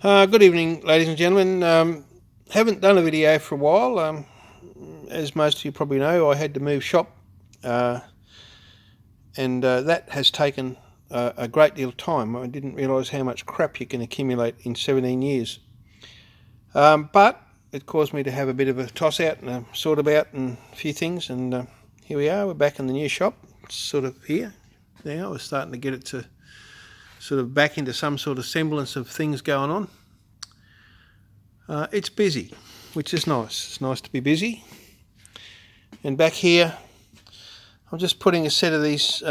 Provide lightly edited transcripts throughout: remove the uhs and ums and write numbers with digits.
Good evening, ladies and gentlemen. Haven't done a video for a while. As most of you probably know, I had to move shop, and that has taken a great deal of time. I didn't realise how much crap you can accumulate in 17 years. But it caused me to have a bit of a toss out and a sort about and a few things, and here we are. We're back in the new shop. It's sort of here now. We're starting to get it to sort of back into some sort of semblance of things going on. It's busy, which is nice. It's nice to be busy. And back here, I'm just putting a set of these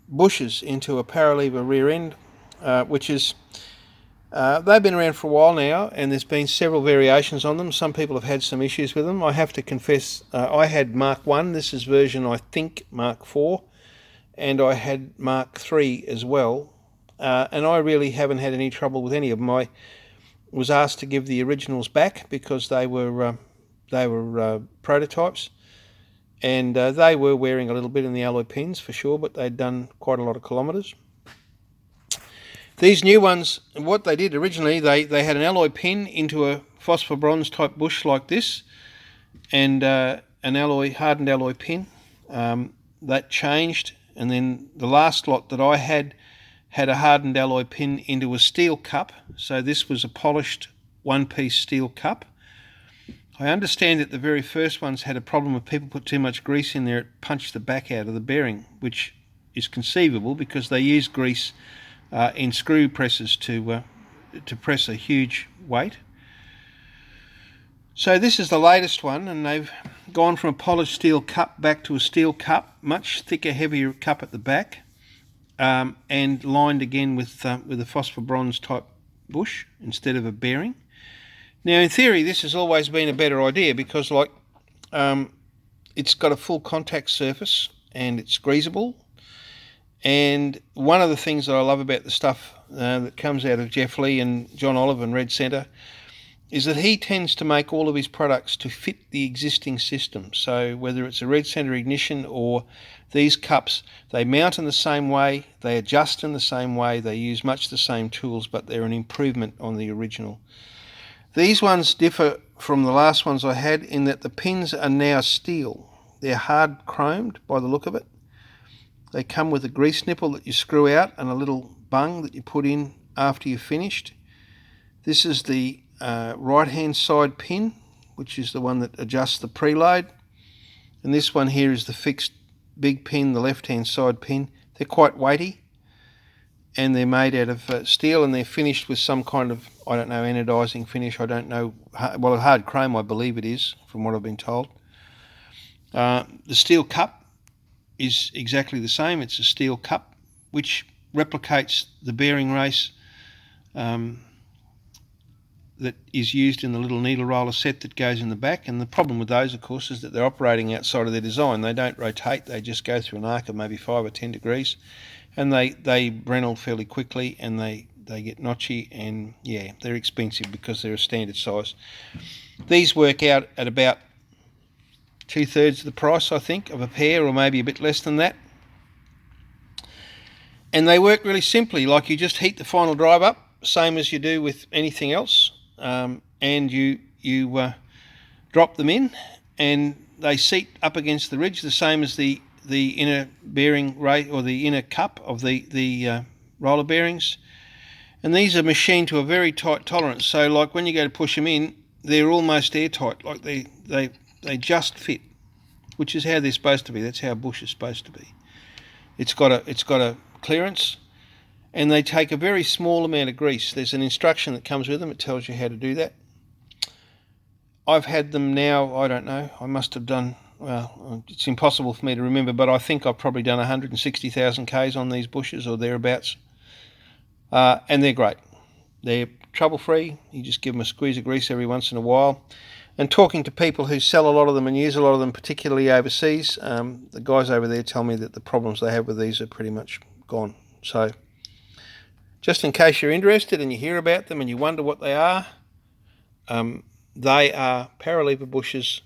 bushes into a paralever rear end, which is, they've been around for a while now, and there's been several variations on them. Some people have had some issues with them. I have to confess, I had Mark 1. This is version, I think, Mark 4. And I had Mark 3 as well. And I really haven't had any trouble with any of them. I was asked to give the originals back because they were prototypes, and they were wearing a little bit in the alloy pins for sure, but they'd done quite a lot of kilometres. These new ones, what they did originally, they had an alloy pin into a phosphor bronze type bush like this, and an hardened alloy pin. That changed, and then the last lot that I had a hardened alloy pin into a steel cup. So this was a polished one-piece steel cup. I understand that the very first ones had a problem with people put too much grease in there. It punched the back out of the bearing, which is conceivable because they use grease in screw presses to press a huge weight. So this is the latest one, and they've gone from a polished steel cup back to a steel cup, much thicker, heavier cup at the back. And lined again with a phosphor bronze type bush instead of a bearing. Now, in theory, this has always been a better idea because, it's got a full contact surface and it's greasable. And one of the things that I love about the stuff that comes out of Jeff Lee and John Oliver and Red Centre is that he tends to make all of his products to fit the existing system. So whether it's a Red Centre ignition or these cups, they mount in the same way, they adjust in the same way, they use much the same tools, but they're an improvement on the original. These ones differ from the last ones I had in that the pins are now steel. They're hard chromed by the look of it. They come with a grease nipple that you screw out and a little bung that you put in after you've finished. This is the right hand side pin, which is the one that adjusts the preload, and this one here is the fixed big pin, the left hand side pin. They're quite weighty, and they're made out of steel, and they're finished with some kind of, I don't know, anodizing finish. I don't know, well, hard chrome I believe it is, from what I've been told. The steel cup is exactly the same. It's a steel cup which replicates the bearing race that is used in the little needle roller set that goes in the back. And the problem with those, of course, is that they're operating outside of their design. They don't rotate, they just go through an arc of maybe 5 or 10 degrees, and they Brenel fairly quickly, and they get notchy, and yeah, they're expensive because they're a standard size. These work out at about 2/3 of the price, I think, of a pair, or maybe a bit less than that. And they work really simply, like you just heat the final drive up, same as you do with anything else, and you drop them in, and they seat up against the ridge, the same as the inner bearing rate, or the inner cup of the roller bearings. And these are machined to a very tight tolerance, so like when you go to push them in, they're almost airtight, like they just fit, which is how they're supposed to be. That's how a bush is supposed to be. It's got a clearance, and they take a very small amount of grease. There's an instruction that comes with them. It tells you how to do that. I've had them now, I don't know, I must have done, well, it's impossible for me to remember, but I think I've probably done 160,000 Ks on these bushes or thereabouts. And they're great. They're trouble-free. You just give them a squeeze of grease every once in a while. And talking to people who sell a lot of them and use a lot of them, particularly overseas, the guys over there tell me that the problems they have with these are pretty much gone. So just in case you're interested and you hear about them and you wonder what they are paralever bushes,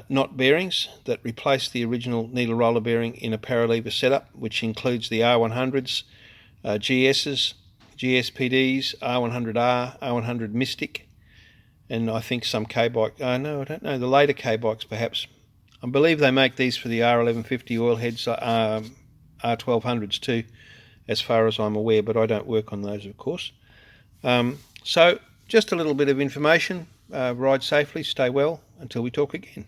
not bearings, that replace the original needle roller bearing in a paralever setup, which includes the R100s, GSs, GSPDs, R100R, R100 Mystic, and I think some K-bike. No, I don't know. The later K-bikes, perhaps. I believe they make these for the R1150 oil heads, R1200s too, as far as I'm aware, but I don't work on those, of course. So just a little bit of information. Ride safely, stay well, until we talk again.